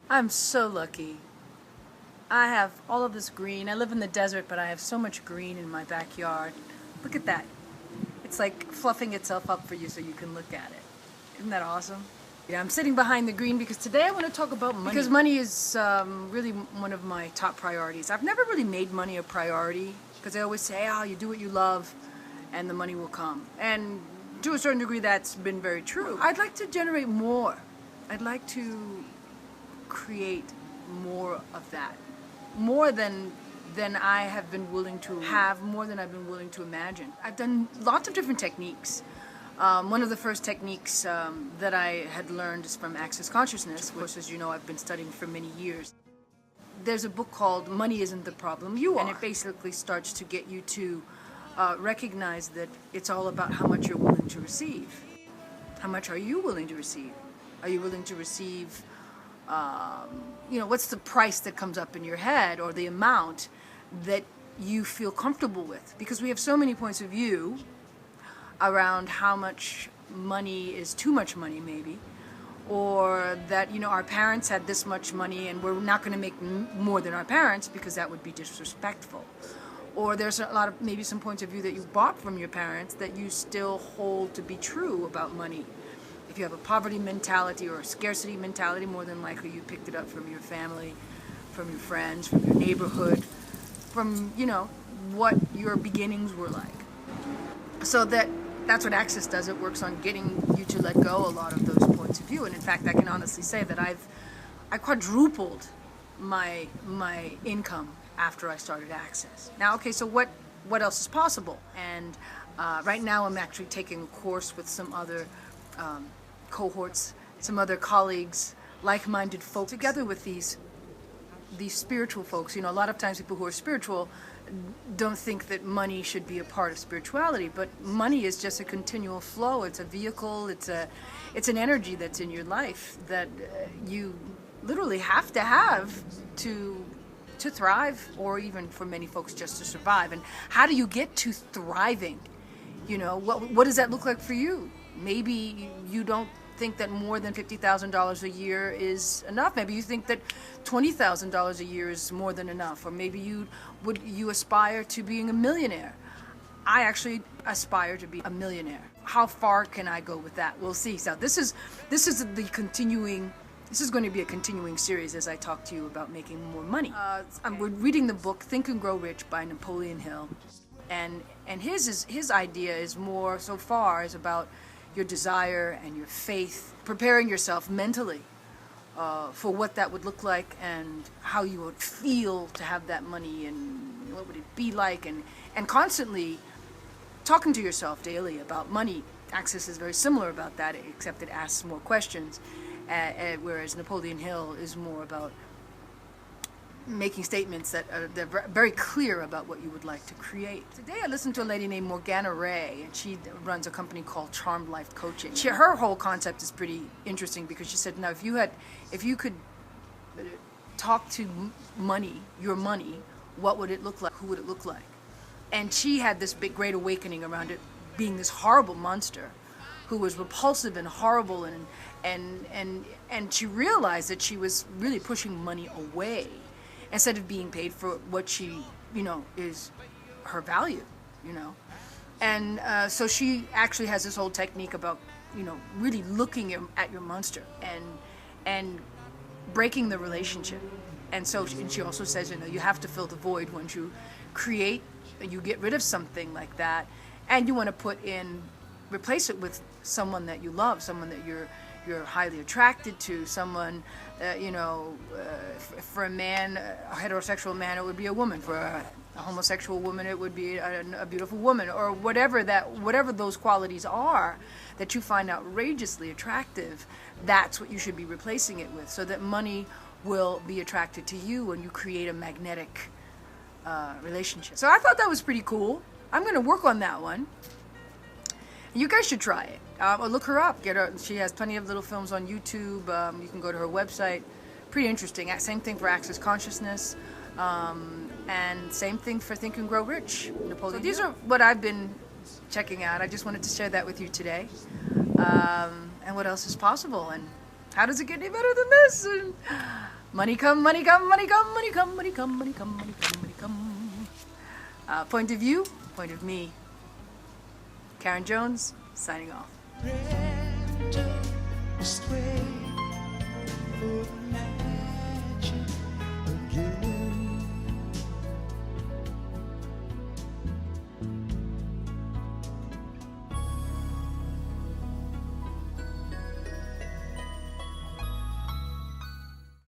I'm so lucky. I have all of this green. I live in the desert, but I have so much green in my backyard. Look at that. It's like fluffing itself up for you so you can look at it. Isn't that awesome? Yeah, I'm sitting behind the green because today I want to talk about money. Because money is really one of my top priorities. I've never really made money a priority because I always say, oh, you do what you love and the money will come. And to a certain degree, that's been very true. I'd like to generate more. I'd like to create more of that. More than I have been willing to have, more than I've been willing to imagine. I've done lots of different techniques. One of the first techniques that I had learned is from Access Consciousness, which, as you know, I've been studying for many years. There's a book called Money Isn't the Problem, You Are. And it basically starts to get you to recognize that it's all about how much you're willing to receive. How much are you willing to receive? Are you willing to receive, what's the price that comes up in your head, or the amount that you feel comfortable with? Because we have so many points of view around how much money is too much money, maybe, or that, our parents had this much money and we're not going to make more than our parents because that would be disrespectful. Or there's a lot of, maybe some points of view that you bought from your parents that you still hold to be true about money. If you have a poverty mentality or a scarcity mentality, more than likely you picked it up from your family, from your friends, from your neighborhood, from, what your beginnings were like. So that's what Access does. It works on getting you to let go a lot of those points of view. And in fact, I can honestly say that I quadrupled my income after I started Access. Now, okay, so what else is possible? And right now I'm actually taking a course with some other cohorts, some other colleagues, like-minded folks, together with these spiritual folks. A lot of times people who are spiritual don't think that money should be a part of spirituality, but money is just a continual flow. It's a vehicle. It's an energy that's in your life that you literally have to thrive, or even for many folks just to survive. And how do you get to thriving? What does that look like for you? Maybe you don't think that more than $50,000 a year is enough. Maybe you think that $20,000 a year is more than enough. Or maybe you aspire to being a millionaire. I actually aspire to be a millionaire. How far can I go with that? We'll see. So this is going to be a continuing series as I talk to you about making more money. We're reading the book Think and Grow Rich by Napoleon Hill. And his idea is more, so far, is about your desire and your faith, preparing yourself mentally for what that would look like and how you would feel to have that money and what would it be like, and constantly talking to yourself daily about money. Access is very similar about that, except it asks more questions, whereas Napoleon Hill is more about making statements that are very clear about what you would like to create. Today I listened to a lady named Morgana Ray, and she runs a company called Charmed Life Coaching. Her whole concept is pretty interesting because she said, now if you could talk to money, your money, what would it look like? Who would it look like? And she had this big great awakening around it being this horrible monster who was repulsive and horrible, and she realized that she was really pushing money away instead of being paid for what she, is her value, And so she actually has this whole technique about, really looking at your monster and breaking the relationship. And so she also says, you have to fill the void once you create, you get rid of something like that, and you want to replace it with someone that you love, someone that you're highly attracted to, someone, for a man, a heterosexual man, it would be a woman. For a homosexual woman, it would be a beautiful woman, or whatever those qualities are that you find outrageously attractive. That's what you should be replacing it with, so that money will be attracted to you and you create a magnetic relationship. So I thought that was pretty cool. I'm going to work on that one. You guys should try it. Look her up. She has plenty of little films on YouTube. You can go to her website. Pretty interesting. Same thing for Access Consciousness. And same thing for Think and Grow Rich. Napoleon. So these are what I've been checking out. I just wanted to share that with you today. And what else is possible. And how does it get any better than this? And Money come, money come, money come, money come, money come, money come, money come, money come. Point of view, point of me. Karen Jones, signing off.